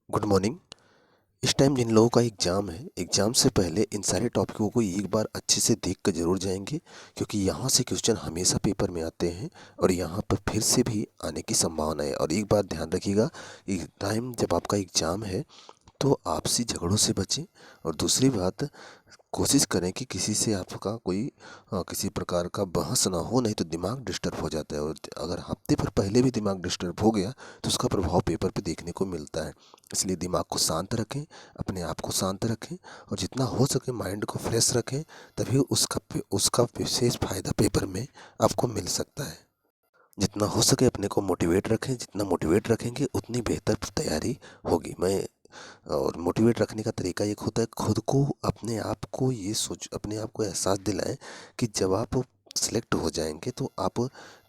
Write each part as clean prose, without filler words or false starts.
Good morning. इस time जिन लोगों का एग्ज़ाम है, एग्ज़ाम से पहले इन सारे टॉपिकों को एक बार अच्छे से देख कर ज़रूर जाएंगे, क्योंकि यहाँ से क्वेश्चन हमेशा पेपर में आते हैं और यहाँ पर फिर से भी आने की संभावना है। और एक बात ध्यान रखिएगा, इस टाइम जब आपका एग्ज़ाम है तो आपसी झगड़ों से बचें। और दूसरी बात, कोशिश करें कि किसी से आपका कोई किसी प्रकार का बहस ना हो, नहीं तो दिमाग डिस्टर्ब हो जाता है। और अगर हफ्ते भर पहले भी दिमाग डिस्टर्ब हो गया तो उसका प्रभाव पेपर पे देखने को मिलता है। इसलिए दिमाग को शांत रखें, अपने आप को शांत रखें और जितना हो सके माइंड को फ्रेश रखें, तभी उसका विशेष फ़ायदा पेपर में आपको मिल सकता है। जितना हो सके अपने को मोटिवेट रखें, जितना मोटिवेट रखेंगे उतनी बेहतर तैयारी होगी। और मोटिवेट रखने का तरीका एक होता है, खुद को अपने आप को एहसास दिलाएं कि जब आप सिलेक्ट हो जाएंगे तो आप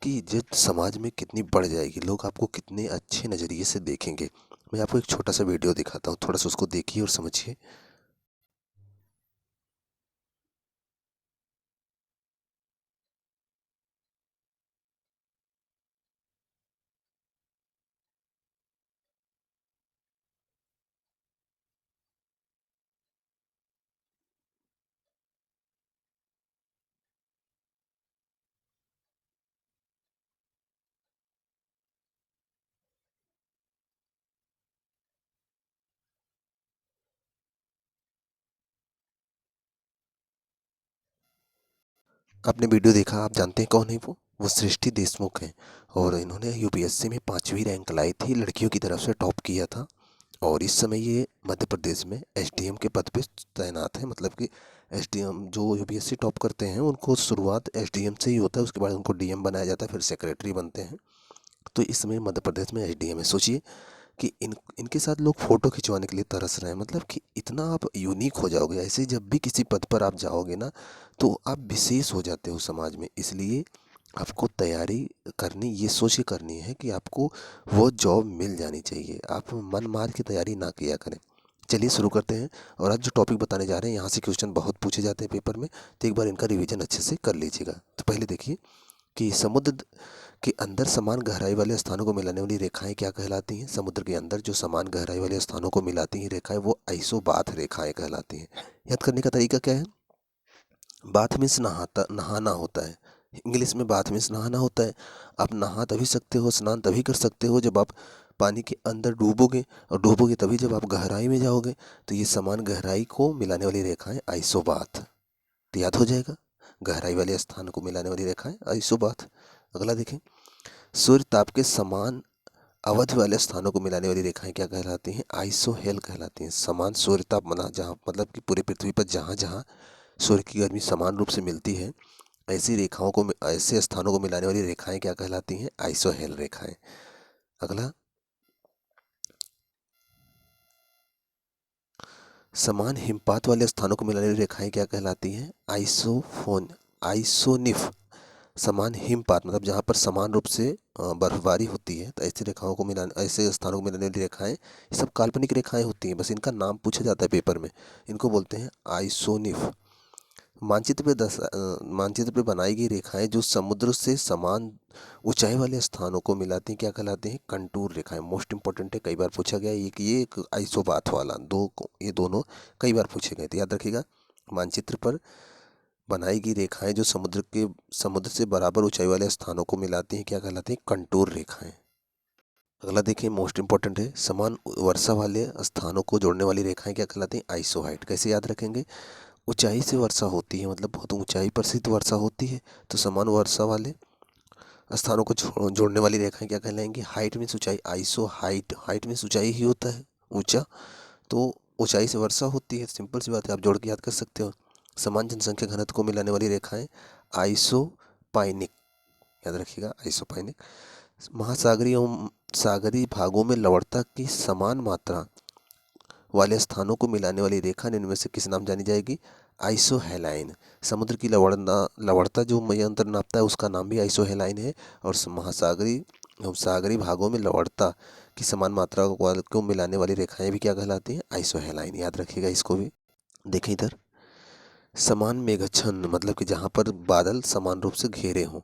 की इज्जत समाज में कितनी बढ़ जाएगी, लोग आपको कितने अच्छे नज़रिए से देखेंगे। मैं आपको एक छोटा सा वीडियो दिखाता हूँ, थोड़ा सा उसको देखिए और समझिए। आपने वीडियो देखा, आप जानते हैं कौन है वो सृष्टि देशमुख हैं। और इन्होंने यूपीएससी में 5वीं रैंक लाई थी, लड़कियों की तरफ से टॉप किया था। और इस समय ये मध्य प्रदेश में एसडीएम के पद पे तैनात है। मतलब कि एसडीएम जो यूपीएससी टॉप करते हैं उनको शुरुआत एसडीएम से ही होता है, उसके बाद उनको डीएम बनाया जाता है, फिर सेक्रेटरी बनते हैं। तो इस समय मध्य प्रदेश में एसडीएम है। सोचिए कि इनके साथ लोग फ़ोटो खिंचवाने के लिए तरस रहे हैं। मतलब कि इतना आप यूनिक हो जाओगे। ऐसे जब भी किसी पद पर आप जाओगे ना, तो आप विशेष हो जाते हो समाज में। इसलिए आपको तैयारी करनी, ये सोच के करनी है कि आपको वो जॉब मिल जानी चाहिए। आप मन मार के तैयारी ना किया करें। चलिए शुरू करते हैं। और आज जो टॉपिक बताने जा रहे हैं, यहाँ से क्वेश्चन बहुत पूछे जाते हैं पेपर में, तो एक बार इनका रिवीजन अच्छे से कर लीजिएगा। तो पहले देखिए कि समुद्र के अंदर समान गहराई वाले स्थानों को मिलाने वाली रेखाएं क्या कहलाती हैं। समुद्र के अंदर जो समान गहराई वाले स्थानों को मिलाती हैं रेखाएं, वो आइसोबाथ रेखाएं कहलाती हैं। याद करने का तरीका क्या है? बाथ मीन्स नहाना होता है। इंग्लिश में बाथ मीन्स नहाना होता है। आप नहा तभी सकते हो, स्नान तभी कर सकते हो जब आप पानी के अंदर डूबोगे, और डूबोगे तभी जब आप गहराई में जाओगे। तो ये समान गहराई को मिलाने वाली रेखाएं आइसोबाथ। तो याद हो जाएगा, गहराई वाले स्थान को मिलाने वाली रेखाएं आइसोबाथ। अगला देखें, सूर्य ताप के समान अवधि वाले स्थानों को मिलाने वाली रेखाएं क्या कहलाती हैं? आइसोहेल कहलाती हैं। समान सूर्य ताप मना जहाँ, मतलब कि पूरी पृथ्वी पर जहाँ जहाँ सूर्य की गर्मी समान रूप से मिलती है, ऐसे स्थानों को मिलाने वाली रेखाएं क्या कहलाती हैं? आइसोहेल रेखाएं। अगला, समान हिमपात वाले स्थानों को मिलाने वाली रेखाएं क्या कहलाती हैं? आइसोनिफ। समान हिमपात मतलब जहाँ पर समान रूप से बर्फबारी होती है, तो ऐसे स्थानों को मिलाने वाली रेखाएं, ये सब काल्पनिक रेखाएं होती हैं, बस इनका नाम पूछा जाता है पेपर में। इनको बोलते हैं आइसोनिफ। मानचित्र पे बनाई गई रेखाएं जो समुद्र से समान ऊंचाई वाले स्थानों को मिलाती हैं क्या कहलाती हैं? कंटूर रेखाएं। मोस्ट इंपॉर्टेंट है, कई बार पूछा गया है। ये एक आइसोबाथ वाला ये दोनों कई बार पूछे गए, तो याद रखिएगा। मानचित्र पर बनाई गई रेखाएं जो समुद्र से बराबर ऊंचाई वाले स्थानों को मिलाती हैं क्या कहलाती हैं? कंटूर रेखाएं। अगला देखिए, मोस्ट इंपॉर्टेंट है, समान वर्षा वाले स्थानों को जोड़ने वाली रेखाएं क्या कहलाती हैं? आइसोहाइट। कैसे याद रखेंगे? ऊंचाई से वर्षा होती है, मतलब बहुत ऊंचाई पर स्थित वर्षा होती है, तो समान वर्षा वाले स्थानों को जोड़ने वाली रेखाएं क्या कहलाएंगी? हाइट मीन्स ऊंचाई। हाइट मीन्स ऊंचाई ही होता है, ऊंचा। तो ऊंचाई से वर्षा होती है, सिंपल सी बात है, आप जोड़ के याद कर सकते हो। समान जनसंख्या घनत्व को मिलाने वाली रेखाएं आइसोपाइनिक। याद रखिएगा, आइसोपाइनिक। महासागरीय एवं सागरीय भागों में लवणता की समान मात्रा वाले स्थानों को मिलाने वाली रेखा इनमें से किस नाम जानी जाएगी? आइसोहेलाइन। समुद्र की लवणता जो अंतर नापता है उसका नाम भी आइसोहेलाइन है। और महासागरीय एवं सागरीय भागों में लवणता की समान मात्रा को मिलाने वाली रेखाएं भी क्या कहलाती हैं? आइसोहेलाइन। याद रखिएगा इसको भी। देखें इधर, समान मेघाच्छन्न मतलब कि जहाँ पर बादल समान रूप से घेरे हों,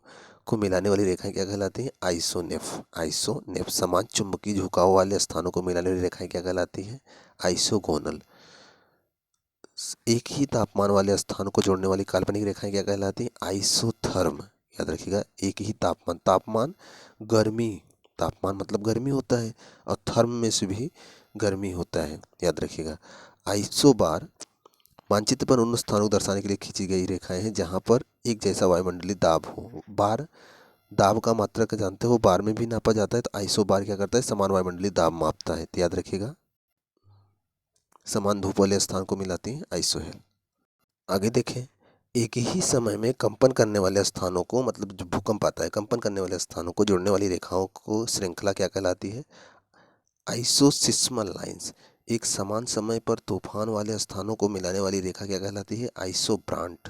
को मिलाने वाली रेखाएं क्या कहलाती हैं? आइसोनेफ। आइसोनेफ। समान चुंबकीय झुकाव वाले स्थानों को मिलाने वाली रेखाएं क्या कहलाती हैं? आइसोगोनल। एक ही तापमान वाले स्थानों को जोड़ने वाली काल्पनिक रेखाएं क्या कहलाती हैं? आइसोथर्म। याद रखिएगा, एक ही तापमान, तापमान गर्मी, तापमान मतलब गर्मी होता है, और थर्म में से भी गर्मी होता है, याद रखिएगा। आइसोबार मानचित्र पर उन स्थानों को दर्शाने के लिए खींची गई रेखाएं हैं जहां पर एक जैसा वायुमंडलीय दाब हो। बार, दाब का मात्रक जानते हो, बार में भी नापा जाता है, तो आइसोबार क्या करता है? समान वायुमंडलीय दाब मापता है, तो याद रखिएगा। समान धूप वाले स्थान को मिलाती है आइसोहेल। आगे देखें, एक ही समय में कंपन करने वाले स्थानों को, मतलब जो भूकंप आता है, कंपन करने वाले स्थानों को जोड़ने वाली रेखाओं को श्रृंखला क्या कहलाती है? आइसोसिस्मल लाइंस। एक समान समय पर तूफान वाले स्थानों को मिलाने वाली रेखा क्या कहलाती है? आइसोब्रांट।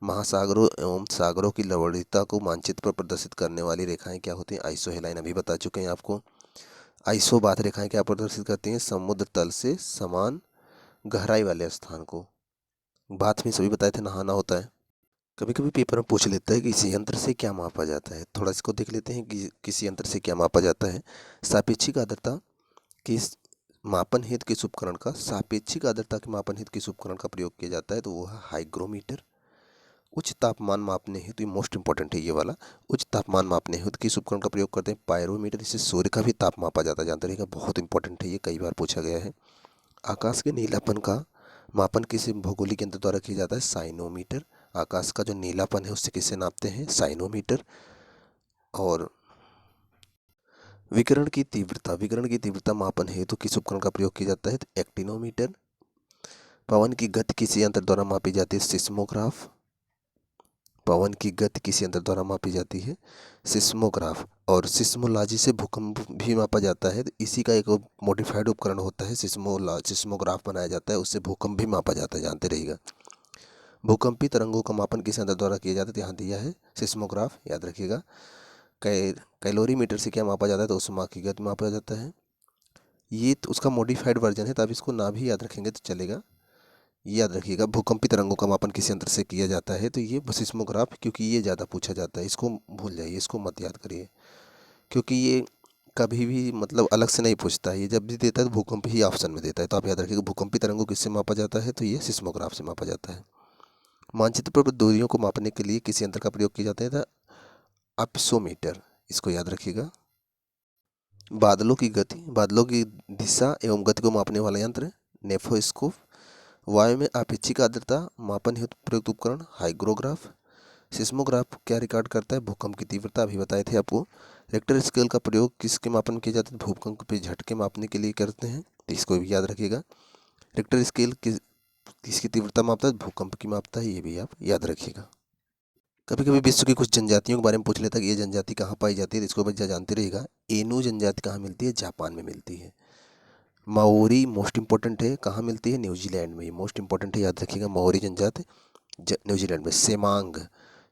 महासागरों एवं सागरों की लवणीयता को मानचित्र पर प्रदर्शित करने वाली रेखाएं क्या होती हैं? आइसोहेलाइन। अभी बता चुके हैं आपको। आइसोबाथ रेखाएं क्या प्रदर्शित करती हैं? समुद्र तल से समान गहराई वाले स्थान को। बात में सभी बताए थे, नहाना होता है। कभी कभी पेपर में पूछ लेता है कि इस यंत्र से क्या मापा जाता है। थोड़ा इसको देख लेते हैं कि किस यंत्र से क्या मापा जाता है। सापेक्षिक आर्द्रता के मापन हेतु किस उपकरण का, सापेक्षिक आर्द्रता के मापन हेतु किस उपकरण का प्रयोग किया जाता है? तो वो है हाइग्रोमीटर। उच्च तापमान मापने हेतु, ये मोस्ट इंपॉर्टेंट है ये वाला, उच्च तापमान मापने हेतु किस उपकरण का प्रयोग करते हैं? पायरोमीटर। इससे सूर्य का भी ताप मापा जाता है, जानते रहिएगा, बहुत इंपॉर्टेंट है ये, कई बार पूछा गया है। आकाश के नीलापन का मापन किस भौगोलिक यंत्र द्वारा किया जाता है? साइनोमीटर। आकाश का जो नीलापन है उससे किससे नापते हैं? साइनोमीटर। और विकिरण की तीव्रता, विकिरण की तीव्रता मापन हेतु तो किस उपकरण का प्रयोग किया जाता है? तो एक्टिनोमीटर। पवन की गति किस यंत्र द्वारा मापी जाती है? सिस्मोग्राफ। पवन की गति किस यंत्र द्वारा मापी जाती है? सिस्मोग्राफ। और सिस्मोलॉजी से भूकंप भी मापा जाता है, तो इसी का एक मॉडिफाइड उपकरण होता है, सिस्मोग्राफ बनाया जाता है, उससे भूकंप भी मापा जाता है, जानते रहिएगा। भूकंपी तरंगों का मापन किस यंत्र द्वारा किया जाता है? यहाँ दिया है सिस्मोग्राफ, याद रखिएगा। कैलोरीमीटर से क्या मापा जाता है? तो उष्मा की गति मापा जाता है। ये तो उसका मॉडिफाइड वर्जन है, तो आप इसको ना भी याद रखेंगे तो चलेगा। याद रखिएगा, भूकंपी तरंगों का मापन किस यंत्र से किया जाता है? तो ये सिस्मोग्राफ, क्योंकि ये ज़्यादा पूछा जाता है, इसको भूल जाइए, इसको मत याद करिए, क्योंकि ये कभी भी मतलब अलग से नहीं पूछता है, ये जब भी देता है तो भूकंप ही ऑप्शन में देता है, तो आप याद रखिएगा भूकंपी तरंगों किससे मापा जाता है? तो ये सिस्मोग्राफ से मापा जाता है। मानचित्र पर दूरियों को मापने के लिए किस यंत्र का प्रयोग किया जाता है? था अप्सोमीटर, इसको याद रखिएगा। बादलों की गति, बादलों की दिशा एवं गति को मापने वाला यंत्र नेफोस्कोप। वायु में आपेक्षिक आर्द्रता मापन हेतु प्रयुक्त उपकरण हाइग्रोग्राफ। सिस्मोग्राफ क्या रिकॉर्ड करता है? भूकंप की तीव्रता, अभी बताए थे आपको। रिक्टर स्केल का प्रयोग किसके मापन किया जाता है? भूकंप के झटके मापने के लिए करते हैं, तो इसको भी याद रखिएगा। रिक्टर स्केल किसकी तीव्रता मापता है? भूकंप की मापता है, ये भी आप याद रखिएगा। कभी कभी विश्व की कुछ जनजातियों के बारे में पूछ लेता है कि ये जनजाति कहाँ पाई जाती है, तो इसको बच्चा जानते रहिएगा। एनू जनजाति कहाँ मिलती है? जापान में मिलती है। माओरी मोस्ट इंपॉर्टेंट है, कहाँ मिलती है? न्यूजीलैंड में, ये मोस्ट इंपॉर्टेंट है, याद रखिएगा। माओरी जनजाति न्यूजीलैंड में। सेमांग,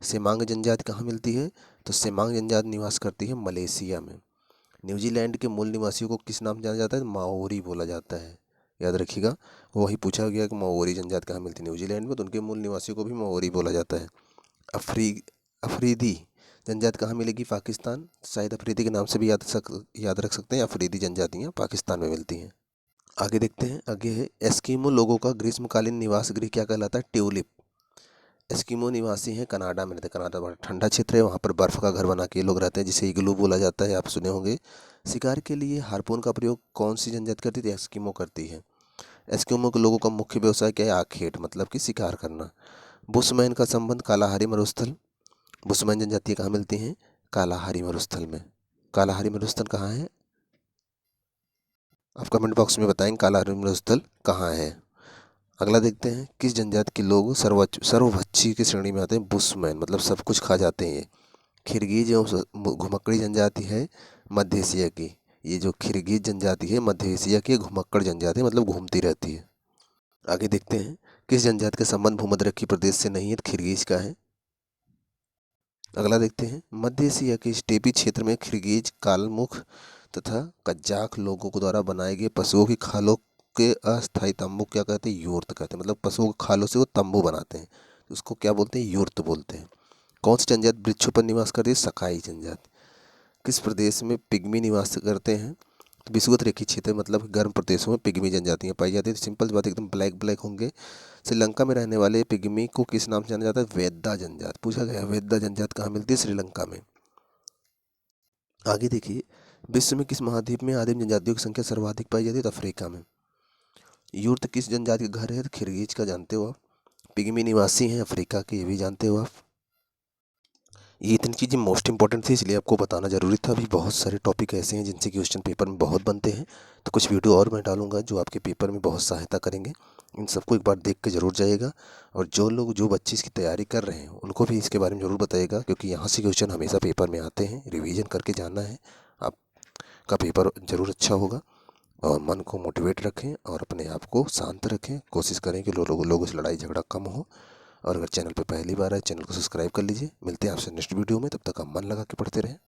सेमांग जनजाति कहाँ मिलती है? तो सेमांग जनजाति निवास करती है मलेशिया में। न्यूजीलैंड के मूल निवासियों को किस नाम से जाना जाता है? माओरी बोला जाता है, याद रखिएगा। वही पूछा गया कि माओरी जनजाति कहाँ मिलती है? न्यूजीलैंड में, तो उनके मूल निवासियों को भी माओरी बोला जाता है। अफरीदी जनजाति कहाँ मिलेगी? पाकिस्तान। शायद अफरीदी के नाम से भी याद रख सकते हैं। अफरीदी जनजातियाँ पाकिस्तान में मिलती हैं। आगे देखते हैं, आगे है एस्किमो लोगों का ग्रीष्मकालीन निवास गृह क्या कहलाता है? ट्यूलिप। एस्किमो निवासी हैं, कनाडा में रहते हैं। कनाडा बड़ा ठंडा क्षेत्र है, वहाँ पर बर्फ़ का घर बना के लोग रहते हैं, जिसे इग्लू बोला जाता है, आप सुने होंगे। शिकार के लिए हार्पून का प्रयोग कौन सी जनजाति करती थी? एस्किमो करती है। एस्किमो के लोगों का मुख्य व्यवसाय क्या है? आखेट, मतलब कि शिकार करना। बुशमैन का संबंध कालाहारी मरुस्थल। बुशमैन जनजाति कहाँ मिलती हैं? कालाहारी मरुस्थल में। कालाहारी मरुस्थल कहाँ है? आप कमेंट बॉक्स में बताएंगे कालाहारी मरुस्थल कहाँ है। अगला देखते हैं, किस जनजाति के लोग सर्वभक्षी की श्रेणी में आते हैं? बुशमैन, मतलब सब कुछ खा जाते हैं ये। खिरगिज एवं घुमक्कड़ी जनजाति है मध्य एशिया की। ये जो खिरगिज जनजाति है मध्य एशिया की घुमक्कड़ जनजाति है, मतलब घूमती रहती है। आगे देखते हैं, किस जनजाति का संबंध भूमध्यरेखीय प्रदेश से नहीं है? तो खिरगिज का है। अगला देखते हैं, मध्य एशिया के स्टेपी क्षेत्र में खिरगिज, कालमुख तथा कज्जाक लोगों को द्वारा बनाए गए पशुओं की खालों के अस्थायी तंबू क्या कहते हैं? यूर्त कहते हैं, मतलब पशुओं की खालों से वो तंबू बनाते हैं, उसको क्या बोलते हैं? यूर्त बोलते हैं। कौन सी जनजाति वृक्षों पर निवास करती है? सकाई जनजाति। किस प्रदेश में पिग्मी निवास करते हैं? तो विषुवत रेखीय क्षेत्र मतलब गर्म प्रदेशों में पिग्मी जनजातियाँ पाई जाती है। तो सिंपल बात एकदम ब्लैक ब्लैक होंगे। श्रीलंका में रहने वाले पिग्मी को किस नाम से जाना जाता है? वेद्दा जनजाति। पूछा गया वेद्दा जनजाति कहाँ मिलती है? श्रीलंका में। आगे देखिए, विश्व में किस महाद्वीप में आदिम जनजातियों की संख्या सर्वाधिक पाई जाती है? तो अफ्रीका में। यूर्त किस जनजाति का घर है? तो खिरगिज का। जानते हो आप? पिग्मी निवासी हैं अफ्रीका के, ये भी जानते हो आप? ये इतनी चीज़ें मोस्ट इंपॉर्टेंट थी इसलिए आपको बताना ज़रूरी था। अभी बहुत सारे टॉपिक ऐसे हैं जिनसे क्वेश्चन पेपर में बहुत बनते हैं, तो कुछ वीडियो और मैं डालूंगा जो आपके पेपर में बहुत सहायता करेंगे। इन सबको एक बार देख के ज़रूर जाइएगा। और जो बच्चे इसकी तैयारी कर रहे हैं उनको भी इसके बारे में ज़रूर बताइएगा, क्योंकि यहाँ से क्वेश्चन हमेशा पेपर में आते हैं। रिविज़न करके जाना है, आपका पेपर ज़रूर अच्छा होगा। और मन को मोटिवेट रखें और अपने आप को शांत रखें। कोशिश करें कि लोगों से लड़ाई झगड़ा कम हो। और अगर चैनल पे पहली बार आए, चैनल को सब्सक्राइब कर लीजिए। मिलते हैं आपसे नेक्स्ट वीडियो में, तब तक आप मन लगा के पढ़ते रहें।